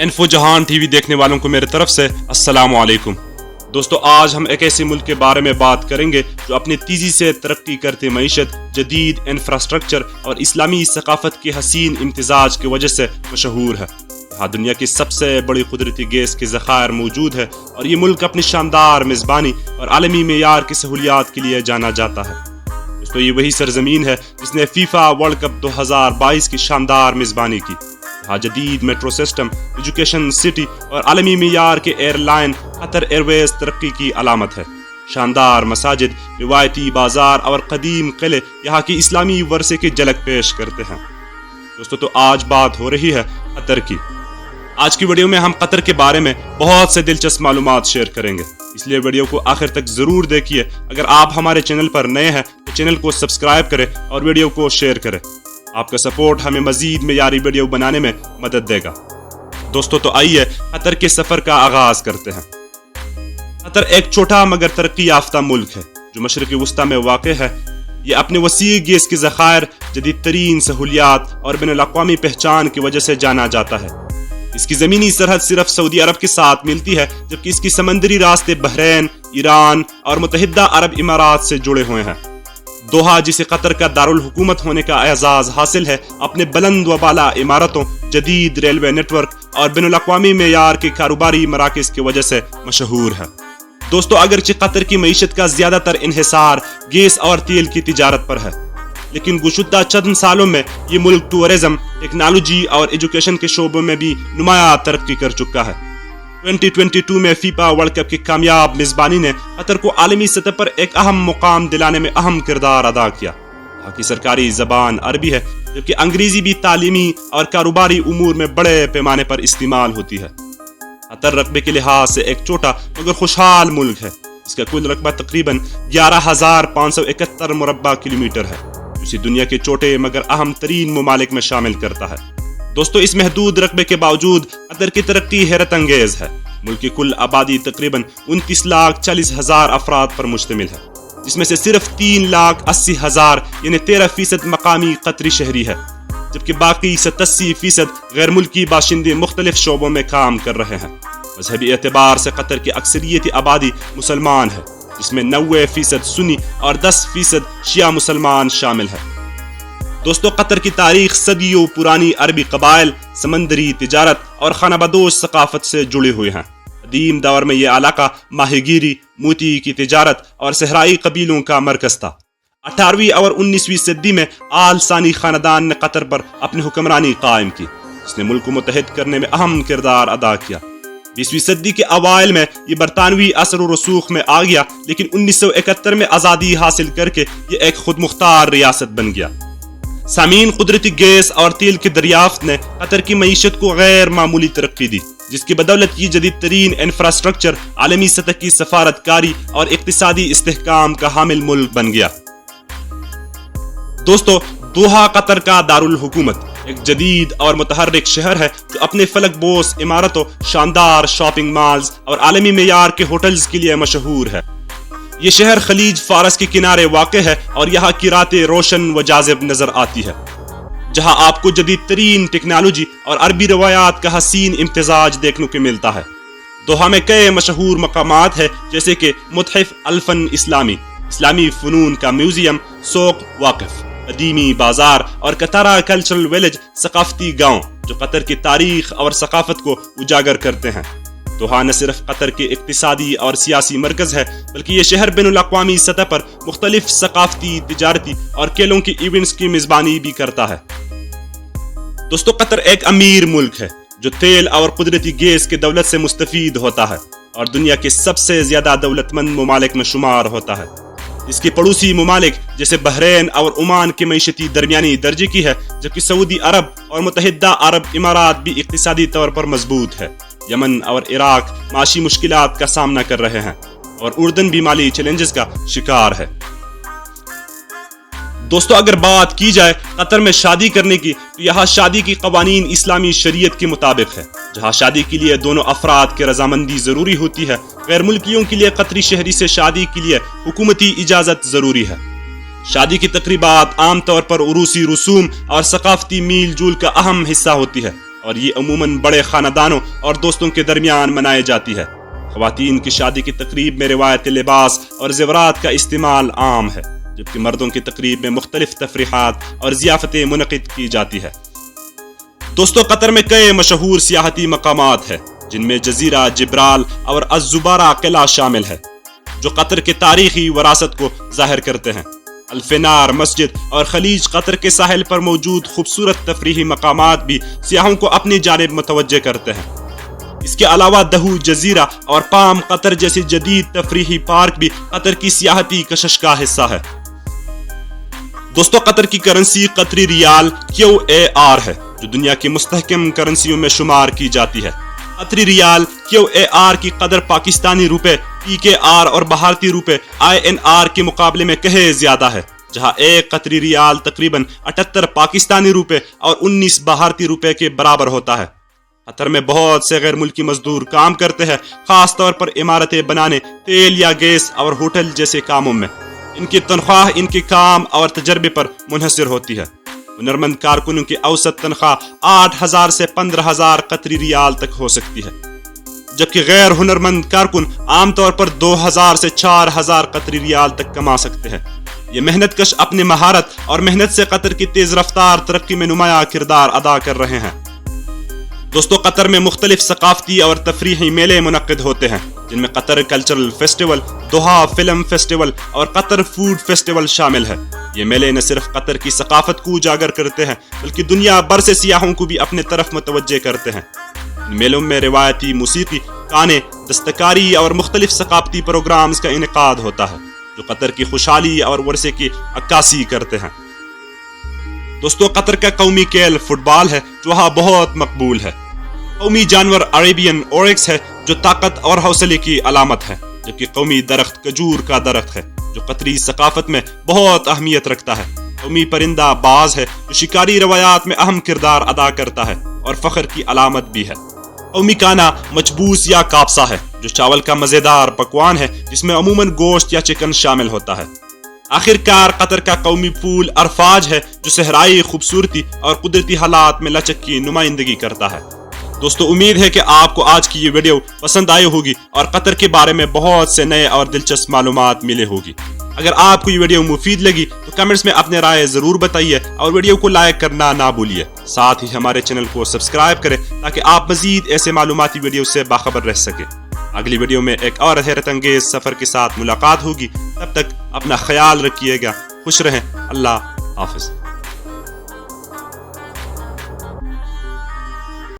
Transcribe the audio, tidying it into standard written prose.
Info जहान TV देखने वालों को मेरे तरफ से अस्सलाम वालेकुम। दोस्तों, आज हम एक ऐसे मुल्क के बारे में बात करेंगे जो अपनी तेजी से तरक्की करती मईशत, जदीद इंफ्रास्ट्रक्चर और इस्लामी सकाफत के हसीन इम्तिजाज की वजह से मशहूर है। यहाँ दुनिया की सबसे बड़ी कुदरती गैस के ज़खायर मौजूद है और ये मुल्क अपनी शानदार मेज़बानी और आलमी मेयार की सहूलियात के लिए जाना जाता है। दोस्तों, ये वही सरजमीन है जिसने फीफा वर्ल्ड कप 2022 की शानदार मेज़बानी की। यहाँ जदीद मेट्रो सिस्टम, एजुकेशन सिटी और आलमी मेयार के एयरलाइन कतर एयरवेज तरक्की की अलामत है। शानदार मसाजिद, रिवायती बाजार और कदीम किले यहाँ की इस्लामी वर्से की झलक पेश करते हैं। दोस्तों, तो आज बात हो रही है कतर की। आज की वीडियो में हम कतर के बारे में बहुत से दिलचस्प मालूमात शेयर करेंगे, इसलिए वीडियो को आखिर तक जरूर देखिए। अगर आप हमारे चैनल पर नए हैं तो चैनल को सब्सक्राइब करें और वीडियो को शेयर करें। आपका सपोर्ट हमें मजीद मेयारी वीडियो बनाने में मदद देगा। दोस्तों, तो आइए कतर के सफर का आगाज करते हैं। कतर एक छोटा मगर तरक्की याफ्ता मुल्क है जो मशरक़ी वस्ता में वाक़ है। ये अपने वसी गैस के ज़खायर, जदीद तरीन सहूलियात और बैनुल-अक़वामी पहचान की वजह से जाना जाता है। इसकी ज़मीनी सरहद सिर्फ सऊदी अरब के साथ मिलती है, जबकि इसकी समंदरी रास्ते बहरीन, ईरान और मुत्तहिदा अरब इमारात से जुड़े हुए हैं। दोहा, जिसे कतर का दारुल हुकूमत होने का एजाज हासिल है, अपने बुलंद व बाला इमारतों, जदीद रेलवे नेटवर्क और बैनुल-अक़वामी मेयार के कारोबारी मराकज़ की वजह से मशहूर है। दोस्तों, अगरचे कतर की मईशत का ज्यादातर इन्हिसार गैस और तेल की तिजारत पर है, लेकिन गुज़श्ता चंद सालों में ये मुल्क टूरिज्म, टेक्नोलॉजी और एजुकेशन के शोबों में भी नुमाया तरक्की कर चुका है। 2022 में फीफा वर्ल्ड कप की कामयाब मेज़बानी ने कतर को आलमी सतह पर एक अहम मुकाम दिलाने में अहम किरदार अदा किया। यहाँ की सरकारी ज़बान अरबी है, जबकि अंग्रेजी भी तालीमी और कारोबारी उमूर में बड़े पैमाने पर इस्तेमाल होती है। कतर रकबे के लिहाज से एक छोटा मगर खुशहाल मुल्क है। इसका कुल रकबा तकरीबन 11,571 मुरब्बा किलोमीटर है, इसे दुनिया के छोटे मगर अहम तरीन ममालिक में शामिल करता है। दोस्तों, इस महदूद रकबे के बावजूद कतर की तरक्की हैरत अंगेज है। मुल्क की कुल आबादी तकरीबन 29,40,000 अफराद पर मुश्तमिल है, जिसमें से सिर्फ 3,80,000 यानी 13% मकामी कतरी शहरी है, जबकि बाकी 87% गैर मुल्की बाशिंदे मुख्तलिफ शोबों में काम कर रहे हैं। मजहबी एतबार से कतर की अक्सरियती आबादी मुसलमान है, जिसमें 90% सुन्नी और 10% शिया मुसलमान शामिल है। दोस्तों, कतर की तारीख सदियों पुरानी अरबी कबाइल, समंदरी तिजारत और खानाबदोश सकाफत से जुड़े हुए हैं। कदीम दौर में यह इलाका माहीगीरी, मोती की तिजारत और सहराई कबीलों का मरकज था। 18वीं और 19वीं सदी में आल सानी खानदान ने कतर पर अपनी हुक्मरानी कायम की, जिसने मुल्क को मुत्तहिद करने में अहम किरदार अदा किया। 20वीं सदी के अवाइल में ये बरतानवी असर व रसूख में आ गया, लेकिन 1971 में आज़ादी हासिल करके ये एक खुद मुख्तार रियासत बन गया। सामीन, कुदरती गैस और तेल की दरियाफ्त ने कतर की मईशत को गैर मामूली तरक्की दी, जिसकी बदौलत ये जदीद तरीन इंफ्रास्ट्रक्चर, आलमी सतह की सफारतकारी और इक्तिसादी इस्तेहकाम का हामिल मुल्क बन गया। दोस्तों, दोहा कतर का दारुल हुकूमत एक जदीद और मुतहर्रिक शहर है जो अपने फलक बोस इमारतों, शानदार शॉपिंग मॉल्स और आलमी मेयार के होटल्स के लिए मशहूर है। ये शहर खलीज फारस के किनारे वाक़ है और यहाँ की रातें रोशन व जाज़िब नजर आती है, जहाँ आपको जदीद तरीन टेक्नोलॉजी और अरबी रवायात का हसीन इम्तिजाज देखने को मिलता है। दोहा में कई मशहूर मकामात है, जैसे कि मुतहफ अल-फन इस्लामी फ़नून का म्यूजियम, सोक वाक़िफ, कदीमी बाजार और कतारा कल्चरल विलेज, सकाफती गांव जो कतर की तारीख और सकाफत को उजागर करते हैं। दोहा न सिर्फ कतर के इक्तिसादी और सियासी मरकज है, बल्कि ये शहर बैनुल-अक़वामी सतह पर मुख्तलिफ सकाफती, तिजारती और खेलों की इवेंट्स की मेज़बानी भी करता है। दोस्तों, कतर एक अमीर मुल्क है जो तेल और कुदरती गैस की दौलत से मुस्तफीद होता है और दुनिया के सबसे ज्यादा दौलतमंद ममालिक में शुमार होता है। इसके पड़ोसी ममालिक जैसे बहरीन और ओमान की मईशती दरमियानी दर्जे की है, जबकि सऊदी अरब और मुत्तहिदा अरब इमारात भी इक्तिसादी तौर पर मजबूत है। यमन और इराक माशी मुश्किलात का सामना कर रहे हैं और उर्दन भी माली चैलेंजेस का शिकार है। दोस्तों, अगर बात की जाए कतर में शादी करने की, तो यहाँ शादी की कवानीन इस्लामी शरीयत के मुताबिक है, जहाँ शादी के लिए दोनों अफराद की रजामंदी जरूरी होती है। गैर मुल्कियों के लिए कतरी शहरी से शादी के लिए हुकूमती इजाजत जरूरी है। शादी की तकरीबात आमतौर पर उरूसी रसूम और सकाफती मील जूल का अहम हिस्सा होती है اور یہ عموماً بڑے خاندانوں اور دوستوں کے درمیان منائی جاتی ہے۔ خواتین کی شادی کی تقریب میں روایتی لباس اور زیورات کا استعمال عام ہے، جبکہ مردوں کی تقریب میں مختلف تفریحات اور ضیافتیں منعقد کی جاتی ہے۔ دوستو، قطر میں کئی مشہور سیاحتی مقامات ہیں، جن میں جزیرہ جبرال اور الزبارہ قلعہ شامل ہے، جو قطر کے تاریخی وراثت کو ظاہر کرتے ہیں۔ الفنار مسجد اور خلیج قطر کے ساحل پر موجود خوبصورت تفریحی مقامات بھی سیاحوں کو اپنی جانب متوجہ کرتے ہیں۔ اس کے علاوہ دہو جزیرہ اور پام قطر جیسی جدید تفریحی پارک بھی قطر کی سیاحتی کشش کا حصہ ہے۔ دوستو، قطر کی کرنسی قطری ریال QAR ہے، جو دنیا کی مستحکم کرنسیوں میں شمار کی جاتی ہے۔ قطری ریال QAR کی قدر پاکستانی روپے PKR اور بھارتی روپے INR کے مقابلے میں کہیں زیادہ ہے، جہاں ایک قطری ریال تقریباً 78 پاکستانی روپے اور 19 بھارتی روپے کے برابر ہوتا ہے۔ قطر میں بہت سے غیر ملکی مزدور کام کرتے ہیں، خاص طور پر عمارتیں بنانے، تیل یا گیس اور ہوٹل جیسے کاموں میں۔ ان کی تنخواہ ان کے کام اور تجربے پر منحصر ہوتی ہے۔ ہنرمند کارکنوں کی اوسط تنخواہ 8,000 سے 15,000 قطری ریال تک ہو سکتی ہے، جبکہ غیر ہنرمند کارکن عام طور پر 2,000 سے 4,000 قطری ریال تک کما سکتے ہیں۔ یہ محنت کش اپنی مہارت اور محنت سے قطر کی تیز رفتار ترقی میں نمایاں کردار ادا کر رہے ہیں۔ دوستو، قطر میں مختلف ثقافتی اور تفریحی میلے منعقد ہوتے ہیں، جن میں Qatar cultural festival, Doha film festival اور قطر فوڈ فیسٹیول شامل ہے۔ یہ میلے نہ صرف قطر کی ثقافت کو اجاگر کرتے ہیں، بلکہ دنیا بھر سے سیاحوں کو بھی اپنے طرف متوجہ کرتے ہیں۔ ان میلوں میں روایتی موسیقی، گانے، دستکاری اور مختلف ثقافتی پروگرامز کا انعقاد ہوتا ہے، جو قطر کی خوشحالی اور ورثے کی عکاسی کرتے ہیں۔ دوستو، قطر کا قومی کھیل فٹ بال ہے، جو وہاں بہت مقبول ہے۔ قومی جانور عربین اورکس ہے، جو طاقت اور حوصلے کی علامت ہے، جبکہ قومی درخت کھجور کا درخت ہے، جو قطری ثقافت میں بہت اہمیت رکھتا ہے۔ قومی پرندہ باز ہے، جو شکاری روایات میں اہم کردار ادا کرتا ہے اور فخر کی علامت بھی ہے۔ قومی کھانا مچبوس یا کابسا ہے، جو چاول کا مزیدار پکوان ہے، جس میں عموماً گوشت یا چکن شامل ہوتا ہے۔ آخر کار قطر کا قومی پھول ارفاج ہے، جو صحرائی خوبصورتی اور قدرتی حالات میں لچک کی نمائندگی کرتا ہے۔ دوستو، امید ہے کہ آپ کو آج کی یہ ویڈیو پسند آئی ہوگی اور قطر کے بارے میں بہت سے نئے اور دلچسپ معلومات ملے ہوگی۔ اگر آپ کو یہ ویڈیو مفید لگی تو کمنٹس میں اپنے رائے ضرور بتائیے اور ویڈیو کو لائک کرنا نہ بھولیے۔ ساتھ ہی ہمارے چینل کو سبسکرائب کریں تاکہ آپ مزید ایسے معلوماتی ویڈیو سے باخبر رہ سکیں۔ اگلی ویڈیو میں ایک اور حیرت انگیز سفر کے ساتھ ملاقات ہوگی۔ تب تک اپنا خیال رکھیے گا، خوش رہیں۔ اللہ حافظ۔